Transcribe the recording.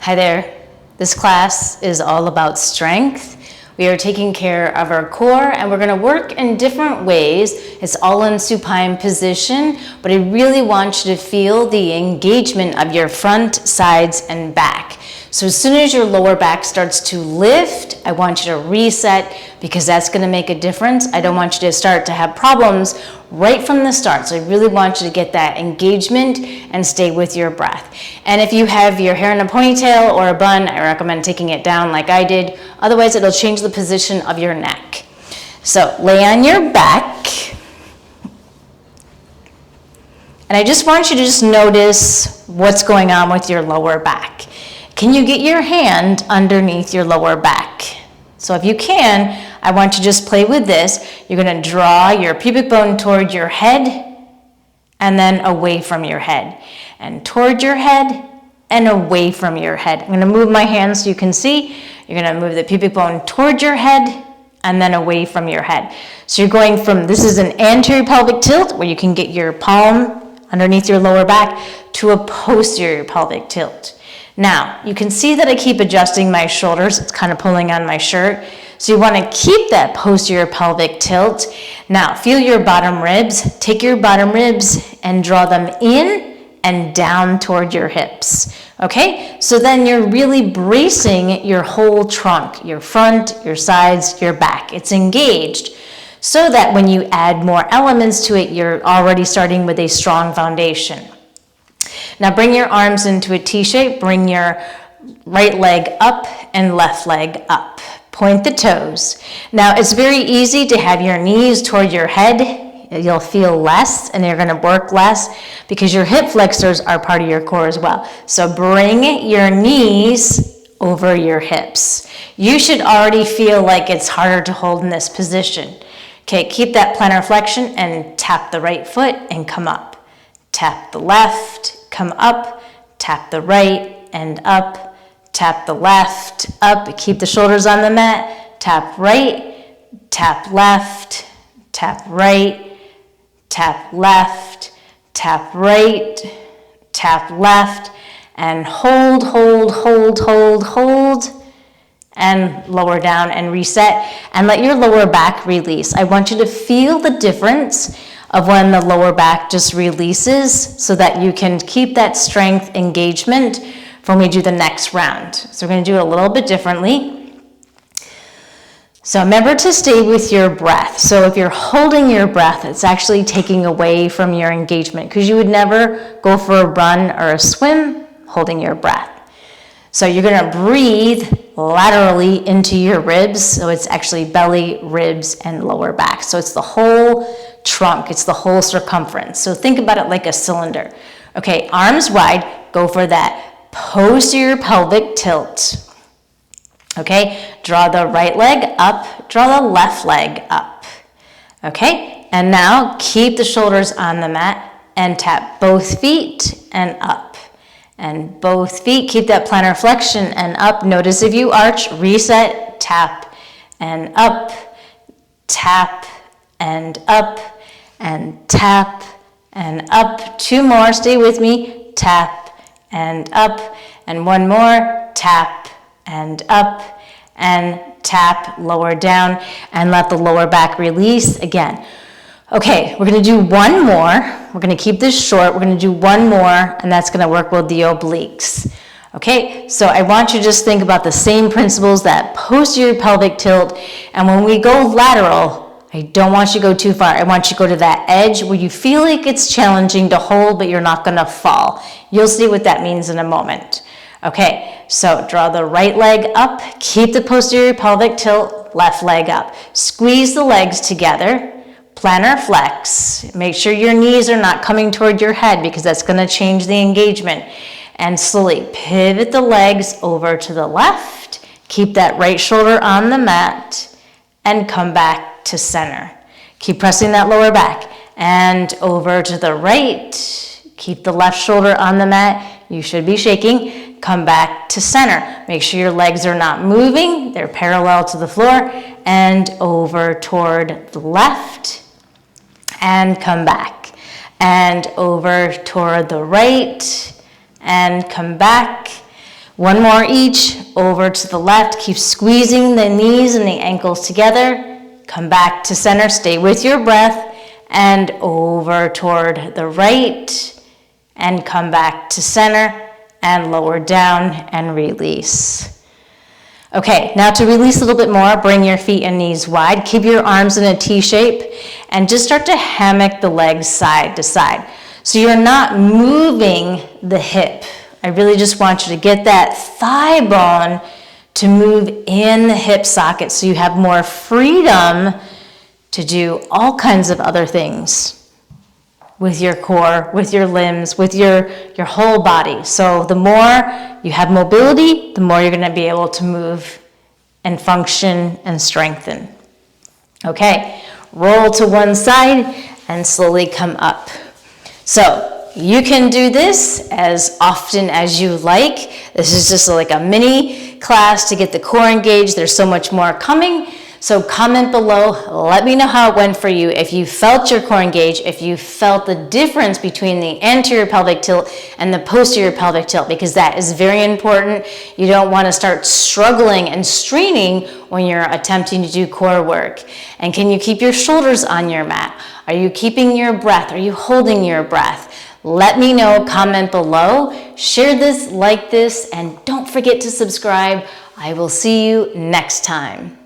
Hi there. This class is all about strength. We are taking care of our core and we're going to work in different ways. It's all in supine position, but I really want you to feel the engagement of your front, sides, and back. So as soon as your lower back starts to lift, I want you to reset because that's going to make a difference. I don't want you to start to have problems right from the start. So I really want you to get that engagement and stay with your breath. And if you have your hair in a ponytail or a bun, I recommend taking it down like I did. Otherwise, it'll change the position of your neck. So lay on your back. And I just want you to just notice what's going on with your lower back. Can you get your hand underneath your lower back? So if you can, I want you to just play with this. You're going to draw your pubic bone toward your head and then away from your head. And toward your head and away from your head. I'm going to move my hands so you can see. You're going to move the pubic bone toward your head and then away from your head. So you're going from, this is an anterior pelvic tilt where you can get your palm underneath your lower back to a posterior pelvic tilt. Now, you can see that I keep adjusting my shoulders. It's kind of pulling on my shirt. So you want to keep that posterior pelvic tilt. Now, feel your bottom ribs. Take your bottom ribs and draw them in and down toward your hips. Okay? So then you're really bracing your whole trunk, your front, your sides, your back. It's engaged so that when you add more elements to it, you're already starting with a strong foundation. Now bring your arms into a T-shape, bring your right leg up and left leg up. Point the toes. Now it's very easy to have your knees toward your head. You'll feel less and you're going to work less because your hip flexors are part of your core as well. So bring your knees over your hips. You should already feel like it's harder to hold in this position. Okay, keep that plantar flexion and tap the right foot and come up. Tap the left, come up, tap the right and up, tap the left, up, keep the shoulders on the mat, tap right, tap left, tap right, tap left, tap right, tap left, and hold, hold, hold, hold, hold, and lower down and reset, and let your lower back release. I want you to feel the difference of when the lower back just releases so that you can keep that strength engagement for when we do the next round. So we're going to do it a little bit differently. So remember to stay with your breath. So if you're holding your breath, it's actually taking away from your engagement because you would never go for a run or a swim holding your breath. So you're going to breathe laterally into your ribs. So it's actually belly, ribs, and lower back. So it's the whole trunk. It's the whole circumference. So think about it like a cylinder. Okay, arms wide. Go for that posterior pelvic tilt. Okay, draw the right leg up. Draw the left leg up. Okay, and now keep the shoulders on the mat and tap both feet and up. And both feet, keep that plantar flexion and up. Notice if you arch, reset, tap and up, tap and up, and tap and up. Two more, stay with me. Tap and up, and one more. Tap and up, and tap, lower down, and let the lower back release again. Okay, we're going to do one more. We're going to keep this short. We're going to do one more, and that's going to work with the obliques. Okay, so I want you to just think about the same principles, that posterior pelvic tilt, and when we go lateral, I don't want you to go too far. I want you to go to that edge where you feel like it's challenging to hold, but you're not going to fall. You'll see what that means in a moment. Okay, so draw the right leg up, keep the posterior pelvic tilt, left leg up. Squeeze the legs together. Plantar flex. Make sure your knees are not coming toward your head because that's going to change the engagement. And slowly pivot the legs over to the left. Keep that right shoulder on the mat and come back to center. Keep pressing that lower back and over to the right. Keep the left shoulder on the mat. You should be shaking. Come back to center. Make sure your legs are not moving. They're parallel to the floor and over toward the left. And come back, and over toward the right, and come back. One more each, over to the left. Keep squeezing the knees and the ankles together. Come back to center, stay with your breath, and over toward the right, and come back to center, and lower down, and release. Okay, now to release a little bit more, bring your feet and knees wide, keep your arms in a T shape, and just start to hammock the legs side to side. So you're not moving the hip. I really just want you to get that thigh bone to move in the hip socket so you have more freedom to do all kinds of other things with your core, with your limbs, with your whole body. So the more you have mobility, the more you're going to be able to move and function and strengthen. Okay, roll to one side and slowly come up. So you can do this as often as you like. This is just like a mini class to get the core engaged. There's so much more coming. So comment below, let me know how it went for you, if you felt your core engaged, if you felt the difference between the anterior pelvic tilt and the posterior pelvic tilt, because that is very important. You don't want to start struggling and straining when you're attempting to do core work. And can you keep your shoulders on your mat? Are you keeping your breath? Are you holding your breath? Let me know, comment below, share this, like this, and don't forget to subscribe. I will see you next time.